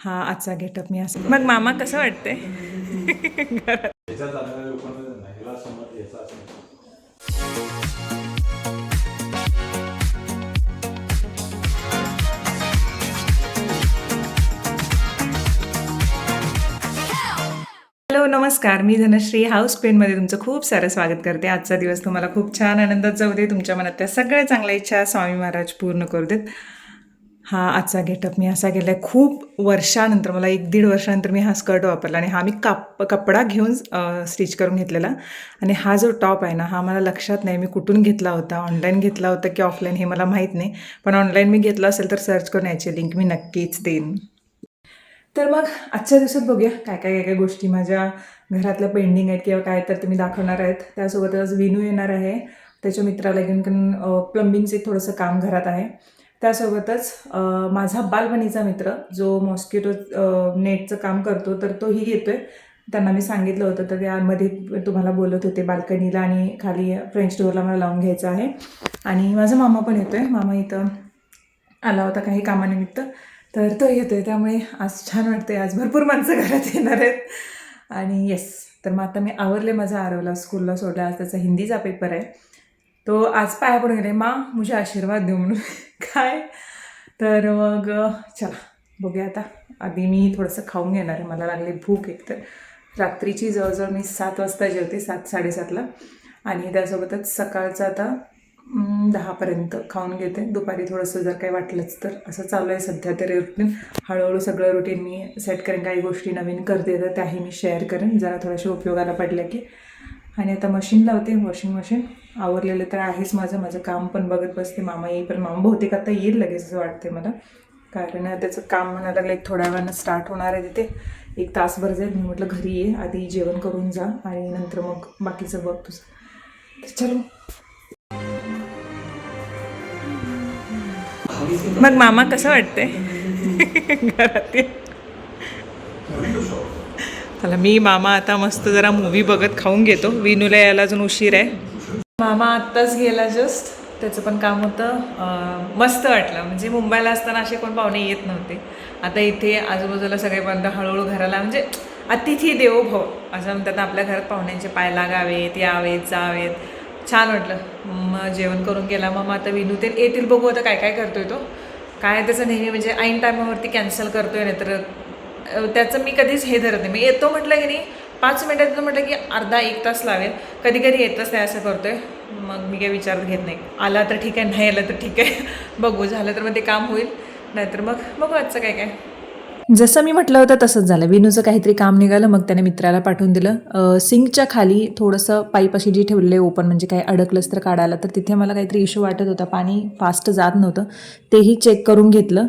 हा आजचा गेटअप मी असं. मग मामा कसं वाटतंय? हॅलो नमस्कार, मी धनश्री हाऊस पेनमध्ये तुमचं खूप सारं स्वागत करते. आजचा दिवस तुम्हाला खूप छान आनंदात जाऊ दे. तुमच्या मनात त्या सगळ्या चांगल्या इच्छा स्वामी महाराज पूर्ण करू देत. हा आजचा गेटअप मी असा केला आहे. खूप वर्षानंतर, मला 1-1.5 वर्षानंतर मी हा स्कर्ट वापरला आणि हा मी कपडा घेऊन स्टिच करून घेतलेला. आणि हा जो टॉप आहे ना, हा मला लक्षात नाही मी कुठून घेतला होता, ऑनलाईन घेतला होता की ऑफलाईन हे मला माहीत नाही. पण ऑनलाईन मी घेतला असेल तर सर्च करून याची लिंक मी नक्कीच देईन. तर मग आजच्या दिवसात बघूया काय काय काय काय गोष्टी माझ्या घरातल्या पेंडिंग आहेत किंवा काय तर तुम्ही दाखवणार आहेत. त्यासोबतच विनू येणार आहे, त्याच्या मित्राला घेऊन, कारण प्लंबिंगचे थोडंसं काम घरात आहे. त्यासोबतच माझा बालपणीचा मित्र जो मॉस्किटो नेटचं काम करतो तर तोही येतोय. त्यांना मी सांगितलं होतं, तर त्यामध्ये तुम्हाला बोलत होते बाल्कनीला आणि खाली फ्रेंच डोअरला मला लावून घ्यायचं आहे. आणि माझा मामा पण येतोय. मामा इथं आला होता काही कामानिमित्त, तर तो येतोय. त्यामुळे आज छान वाटतंय. आज भरपूर माणसं घरात येणार आहेत. आणि येस, तर मग आता मी आवरले. माझा आरवला स्कूलला सोडला. आज त्याचा हिंदीचा पेपर आहे. तो आज पाया पडून गेले, माँ मुझे आशीर्वाद देऊ म्हणून. काय तर मग चला बघूया. आता आधी मी थोडंसं खाऊन घेणार आहे, मला लागली भूक. एक तर रात्रीची जवळजवळ मी 7 वाजता जेवते, 7-7:30ला. आणि त्यासोबतच सकाळचं आता 10पर्यंत खाऊन घेते. दुपारी थोडंसं जर काही वाटलंच तर. असं चालू आहे सध्या तरी रुटीन. हळूहळू सगळं रुटीन मी सेट करेन. काही गोष्टी नवीन करते तर त्याही मी शेअर करेन जरा थोड्याशा उपयोगाला पडल्या की. आणि आता मशीन लावते, वॉशिंग मशीन. आवरलेलं तर आहेच माझं काम पण बघत बसते. मामा येईपर्यंत, मामा बहुतेक आता येईल लगेच असं वाटते मला, कारण त्याचं काम म्हणायला लागलं एक थोड्या वेळानं स्टार्ट होणार आहे. तिथे 1 तासभर जाईल. मी म्हटलं घरी ये, आधी जेवण करून जा आणि नंतर मग बाकीचं बघ तुझं. चलो मग मामा कसं वाटतंय घरात? चला मी मामा आता मस्त जरा मूवी बघत खाऊन घेतो. विनूला यायला अजून उशीर आहे. मामा आत्ताच गेला जस्ट. त्याचं पण काम होतं. मस्त वाटलं, म्हणजे मुंबईला असताना असे कोण पाहुणे येत नव्हते. आता इथे आजूबाजूला सगळे बंद, हळूहळू घराला म्हणजे अतिथी देवो भव असं म्हणतात. आपल्या घरात पाहुण्यांचे पाय लागावेत, यावेत, जावेत. छान वाटलं. मग जेवण करून गेला. मग आता विनू ते येतील, बघू आता काय काय करतोय तो. काय त्याचं नेहमी म्हणजे ऐन टायमावरती कॅन्सल करतोय, नाही तर त्याचं मी कधीच हे धरत नाही. मी येतो म्हटलं की नाही 5 मिनिटात येतो म्हटलं की अर्धा 1 तास लावेल. कधी कधी येतच नाही असं करतोय. मग मी काही विचार घेत नाही. आला तर ठीक आहे, नाही आलं तर ठीक आहे. बघू, झालं तर मग ते काम होईल, नाहीतर मग बघू आजचं काय काय. जसं मी म्हटलं होतं तसंच झालं. विनूचं काहीतरी काम निघालं, मग त्याने मित्राला पाठवून दिलं. सिंकच्या खाली थोडंसं पाईप अशी जी ठेवलेली ओपन, म्हणजे काही अडकलंच तर काढायला, तर तिथे मला काहीतरी इश्यू वाटत होता. पाणी फास्ट जात नव्हतं, तेही चेक करून घेतलं.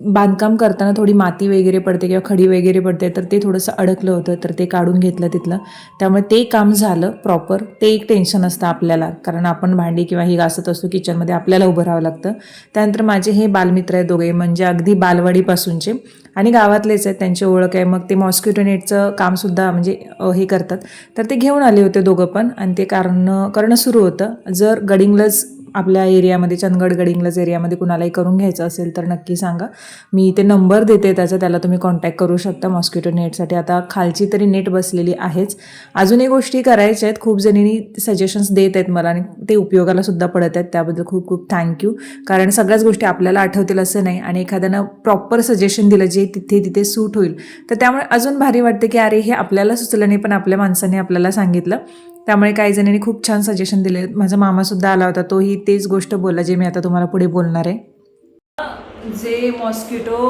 बांधकाम करताना थोडी माती वगैरे पडते किंवा खडी वगैरे पडते, तर ते थोडंसं अडकलं होतं, तर ते काढून घेतलं तिथलं. त्यामुळे ते काम झालं प्रॉपर. ते एक टेन्शन असतं आपल्याला, कारण आपण भांडी किंवा ही घासत असतो किचनमध्ये, आपल्याला उभं राहावं लागतं. त्यानंतर माझे हे बालमित्र आहेत दोघे, म्हणजे अगदी बालवाडीपासूनचे आणि गावातलेच आहेत, त्यांची ओळख आहे. मग ते मॉस्किटो नेटचं कामसुद्धा म्हणजे हे करतात, तर ते घेऊन आले होते दोघं पण. आणि ते करणं सुरू होतं. जर गडिंग्लज आपल्या एरियामध्ये, चंदगड गडिंग्लज एरियामध्ये कुणालाही करून घ्यायचं असेल तर नक्की सांगा. मी ते नंबर देते त्याला तुम्ही कॉन्टॅक्ट करू शकता मॉस्किटो नेटसाठी. आता खालची तरी नेट बसलेली आहेच. अजूनही गोष्टी करायच्या आहेत. खूप जणींनी सजेशन्स देत आहेत मला आणि ते उपयोगाला सुद्धा पडत आहेत. त्याबद्दल खूप खूप थँक्यू. कारण सगळ्याच गोष्टी आपल्याला आठवतील असं नाही, आणि एखाद्यानं प्रॉपर सजेशन दिलं जे तिथे सूट होईल, तर त्यामुळे अजून भारी वाटते की अरे हे आपल्याला सुचलं नाही पण आपल्या माणसाने आपल्याला सांगितलं. त्यामुळे काही जणांनी खूप छान सजेशन दिले. माझा मामासुद्धा आला होता, तोही तेच गोष्ट बोलला जे मी आता तुम्हाला पुढे बोलणार आहे. जे मॉस्किटो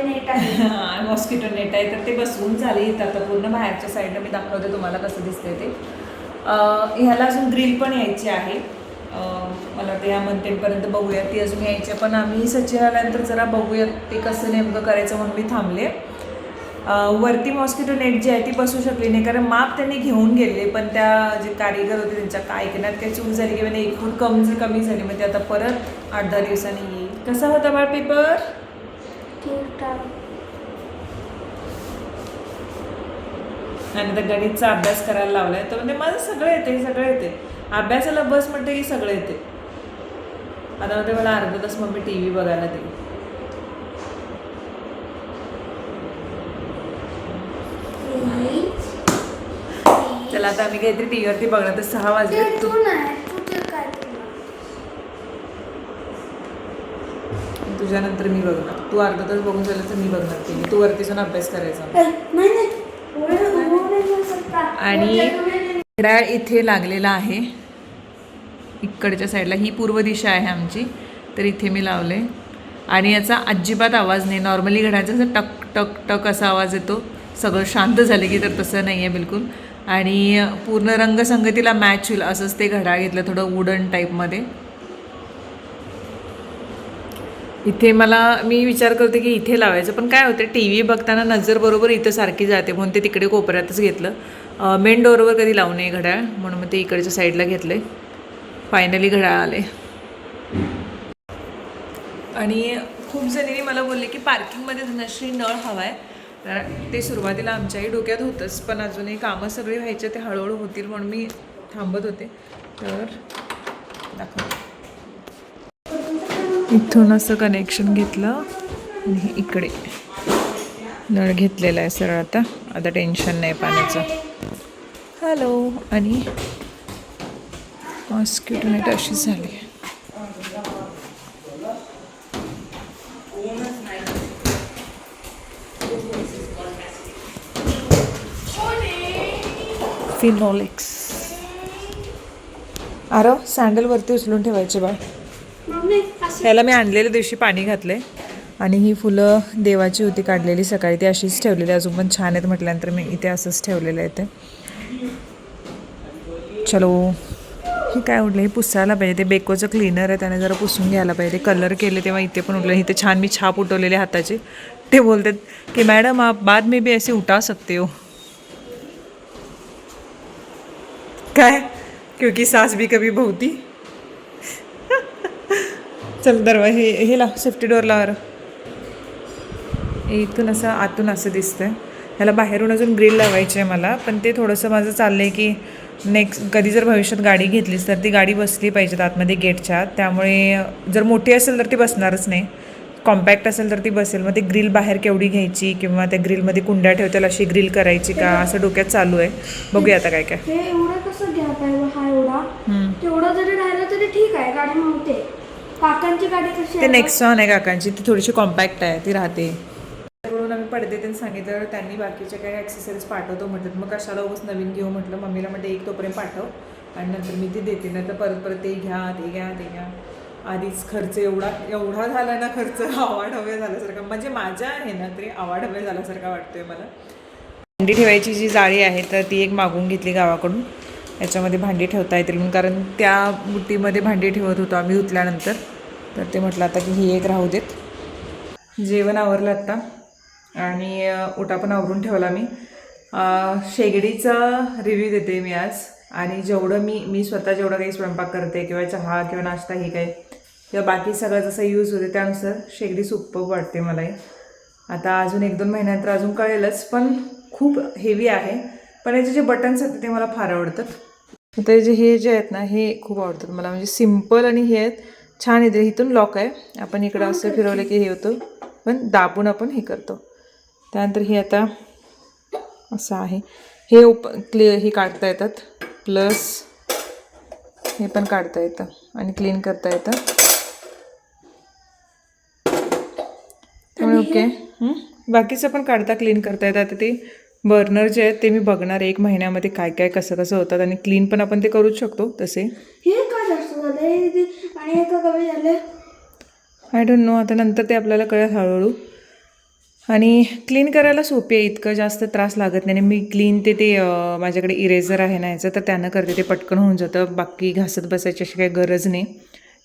नेट आहे मॉस्किटो नेट आहे, तर ते बसवून झाले. आता पूर्ण बाहेरच्या साईडनं मी दाखवते तुम्हाला कसं दिसतंय ते. ह्याला अजून ग्रिल पण यायची आहे. मला वाटतं या मंथेंडपर्यंत बघूया, ती अजून यायची. पण आम्ही सचिन आल्यानंतर जरा बघूया ते कसं नेमकं करायचं म्हणून मी थांबले. वरती मॉस्किटो नेट जी आहे ती बसू शकली नाही, कारण माप त्यांनी घेऊन गेले, पण त्या जे कारिगर होते त्यांच्या ऐकण्यात काही चूक झाली किंवा 1 फूट कमी झाली. मग ते आता परत 8-10 दिवसांनी येईल. कसा होता बाळ पेपर? आणि आता गणितचा अभ्यास करायला लावलाय, तर म्हणजे माझं सगळं येते. अभ्यासाला बस म्हणते की सगळं येते. आता म्हणते मला अर्धा तास मम्मी TV बघायला दे. चला आता आम्ही काहीतरी टी व्हीवरती बघणार तर 6 वाजले. तुझ्यानंतर मी बघणार. तू अर्धा तास बघून झालं तर मी बघणार टी. तू वरती जाऊन अभ्यास करायचा. आणि घड्याळ इथे लागलेला आहे इकडच्या साईडला. ही पूर्व दिशा आहे आमची, तर इथे मी लावले. आणि याचा अजिबात आवाज नाही. नॉर्मली घड्याळाचा असं टक टक टक असा आवाज येतो सगळं शांत झालं की, तर तसं नाही आहे बिलकुल. आणि पूर्ण रंगसंगतीला मॅच होईल असंच ते घड्याळ घेतलं, थोडं वुडन टाईपमध्ये. इथे मी विचार करते की इथे लावायचं, पण काय होतं टी व्ही बघताना नजर बरोबर इथं सारखी जाते म्हणून ते तिकडे कोपऱ्यातच घेतलं. मेन डोअरवर कधी लावू नये घड्याळ म्हणून मग ते इकडच्या साईडला घेतलं. फायनली घड्याळ आले. आणि खूप जणींनी मला बोलले की पार्किंगमध्ये धनश्री नळ हवा आहे. तर ते सुरुवातीला आमच्याही डोक्यात होतंच, पण अजूनही कामं सगळी व्हायचे, ते हळूहळू होतील म्हणून मी थांबत होते. तर दाखव, इथून असं कनेक्शन घेतलं आणि इकडे नळ घेतलेला आहे सरळ. आता टेन्शन नाही पाण्याचं. हॅलो. आणि मॉस्किटो नेट अशी झाली. फिनोलेक्स. अरे सँडलवरती उचलून ठेवायचे बाळ. ह्याला मी आणलेल्या दिवशी पाणी घातले. आणि ही फुलं देवाची होती काढलेली सकाळी, ती अशीच ठेवलेली. अजून पण छान आहेत म्हटल्यानंतर मी इथे असंच ठेवलेलं आहे ते. चलो. हे काय उडलं, हे पुसायला पाहिजे. ते बेकोचं क्लीनर आहे, त्याने जरा पुसून घ्यायला पाहिजे. कलर केले तेव्हा इथे पण उडलं. इथे छान मी छाप उठवलेले हाताचे. ते बोलतात की मॅडम आप बाद में भी ऐसे उठा सकते हो. काय, क्योंकि सास भी कभी बहुती. चल दरवाजा हे लाव, सेफ्टी डोअर लाव. इथून असं आतून असं दिसतंय. ह्याला बाहेरून अजून ग्रिल लावायची आहे मला, पण ते थोडंसं माझं चाललं आहे की नेक्स्ट कधी जर भविष्यात गाडी घेतलीस तर ती गाडी बसली पाहिजेत आतमध्ये गेटच्या. त्यामुळे जर मोठी असेल तर ती बसणारच नाही, कॉम्पॅक्ट असेल तर ती बसेल. मग ते ग्रिल बाहेर केवढी घ्यायची किंवा त्या ग्रिलमध्ये कुंड्या ठेवतील अशी ग्रिल करायची का, असं डोक्यात चालू आहे. बघूया आता काय काय. तेवढं जरी राहिलं तरी ठीक आहे, गाडी मावते. काकांची गाडी कशी ते नेक्सॉन आहे काकांची, ती थोडीशी कॉम्पॅक्ट आहे, ती राहते. म्हणून आम्ही पडदे त्यांनी सांगितलं, त्यांनी बाकीच्या काही ॲक्सेसरीज पाठवतो म्हटलं. मग कशाला उगाच नवीन घेऊ म्हटलं. मम्मीला म्हटलं एक तोपर्यंत पाठव आणि नंतर मी ती देते. नाही तर परत ते घ्या ते घ्या ते घ्या. आधीच खर्च एवढा झाला ना, खर्च आवाढव्य झाल्यासारखा, म्हणजे माझ्या आहे ना तरी आवाढव्य झाल्यासारखा वाटतोय मला. भांडी ठेवायची जी जाळी आहे तर ती एक मागून घेतली गावाकडून. याच्यामध्ये भांडी ठेवता येतील म्हणून, कारण त्या बुट्टीमध्ये भांडी ठेवत होतो आम्ही धुतल्यानंतर. तर ते म्हटलं आता की ही एक राहू देत. जेवण आवरलं आत्ता आणि ओटा पण आवरून ठेवला मी. शेगडीचा रिव्ह्यू देते मी आज. आणि जेवढं मी स्वतः जेवढं काही स्वयंपाक करते किंवा चहा किंवा नाश्ता हे काही किंवा बाकी सगळं जसं यूज होते त्यानुसार शेगडी सुप्प वाटते मलाही. आता अजून 1-2 महिन्यानंतर अजून कळेलच, पण खूप हेवी आहे. पण याचे जे बटन्स आहेत ते मला फार आवडतात. आता हे जे आहेत ना हे खूप आवडतात मला, म्हणजे सिम्पल आणि हे आहेत छान. इथे इथून लॉक आहे, आपण इकडं असं फिरवलं की हे होतं, पण दाबून आपण हे करतो. त्यानंतर हे आता असं आहे, हे हे काढता येतात, प्लस हे पण काढता येतं आणि क्लीन करता येतं. त्यामुळे ओके. बाकीचं पण काढता क्लीन करता येतं. आता ते बर्नर जे आहेत ते मी बघणार 1 महिन्यामध्ये काय काय कसं होतात. आणि क्लीन पण आपण ते करूच शकतो तसे. हे का जास्त झालं आणि हे का कमी झालं आय डोंट नो. आता नंतर ते आपल्याला कळेल हळूहळू. आणि क्लीन करायला सोपी आहे, इतकं जास्त त्रास लागत नाही. मी क्लीन ते माझ्याकडे इरेझर आहे ना याचं, तर त्यानं करते, ते पटकन होऊन जातं. बाकी घासत बसायची अशी काही गरज नाही.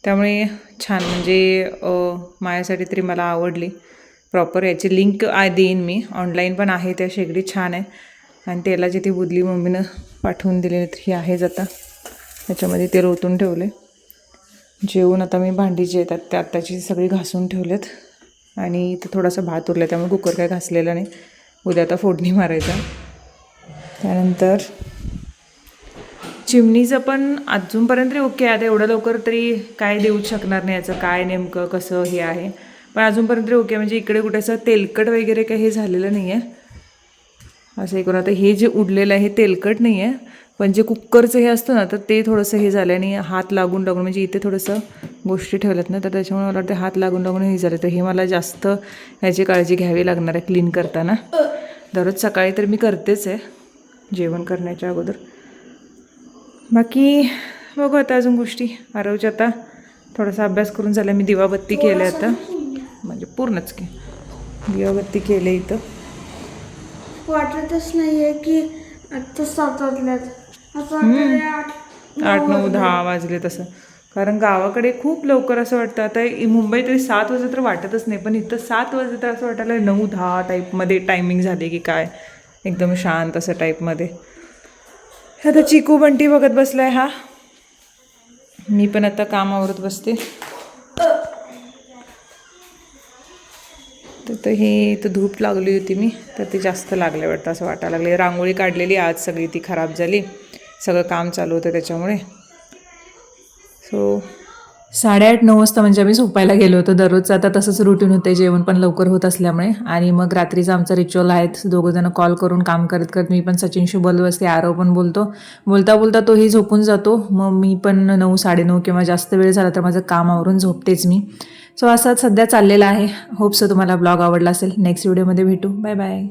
त्यामुळे छान, म्हणजे माझ्यासाठी तरी मला आवडली प्रॉपर. याची लिंक देईन मी, ऑनलाईन पण आहे त्या शेगडी, छान आहे. आणि त्याला जिथे बुदली मम्मीनं पाठवून दिलेली तर ही आहेच. आता त्याच्यामध्ये ते ओतून ठेवले. जेवून आता मी भांडी जी येतात त्या आत्ताची सगळी घासून ठेवलेत. आणि इथं थोडासा भात उरला त्यामुळे कुकर काय घासलेला नाही. उद्या आता फोडणी मारायचा. त्यानंतर चिमणीचं पण अजूनपर्यंत तरी ओके. आता एवढं लवकर तरी काय देऊच शकणार नाही, याचं काय नेमकं कसं हे आहे, पण अजूनपर्यंत तरी ओके. म्हणजे इकडे कुठे असं तेलकट वगैरे काही हे झालेलं नाही आहे असं करून. आता हे जे उडलेलं आहे हे तेलकट नाही आहे, पण जे कुकरचं हे असतं ना तर ते थोडंसं हे झालं आणि हात लागून लागून म्हणजे इथे थोडंसं गोष्टी ठेवल्यात ना तर त्याच्यामुळे मला वाटतं हात लागून लागून हे झालं. तर हे मला जास्त ह्याची काळजी घ्यावी लागणार आहे क्लीन करताना. दररोज सकाळी तर मी करतेच आहे जेवण करण्याच्या अगोदर. बाकी बघू आता अजून गोष्टी. आरवच्या आता थोडासा अभ्यास करून झाला. मी दिवाबत्ती केलं आता म्हणजे पूर्णच की दिवाबत्ती केले इथं. वाटतच नाहीये की आता 7 वाजल्यात. असं वाटतंय 8-9-10 वाजले तसं. कारण गावाकडे खूप लवकर असं वाटतं. आता मुंबईत तरी 7 वाजले तर वाटतच नाही, पण इथं 7 वाजले तर असं वाटायला 9-10 टाईपमध्ये टायमिंग झाले की काय, एकदम शांत असं टाईपमध्ये. आता चिकू बंटी बघत बसलाय हा. मी पण आता काम आवरत बसते. तर हे इथं धूप लागली होती मी तर ती जास्त लागले वाटतं असं वाटायला लागले. रांगोळी काढलेली आज सगळी ती खराब झाली. सगळं काम चालू होतं त्याच्यामुळे. सो 8:30-9 वाजता म्हणजे आम्ही झोपायला गेलो होतो. दररोजचं आता तसंच रुटीन होतं, जेवण पण लवकर होत असल्यामुळे. आणि मग रात्रीचा आमचा रिच्युअल आहे, दोघंजणं कॉल करून काम करत करत मी पण सचिनशी बोलत बसते, आरव पण बोलतो. बोलता बोलता तोही झोपून जातो. मग मी पण 9-9:30 किंवा जास्त वेळ झाला तर माझं काम आवरून झोपतेच मी. सो असं सध्या चाललेलं आहे. होप्स तुम्हाला ब्लॉग आवडला असेल. नेक्स्ट व्हिडिओमध्ये भेटू. Bye bye.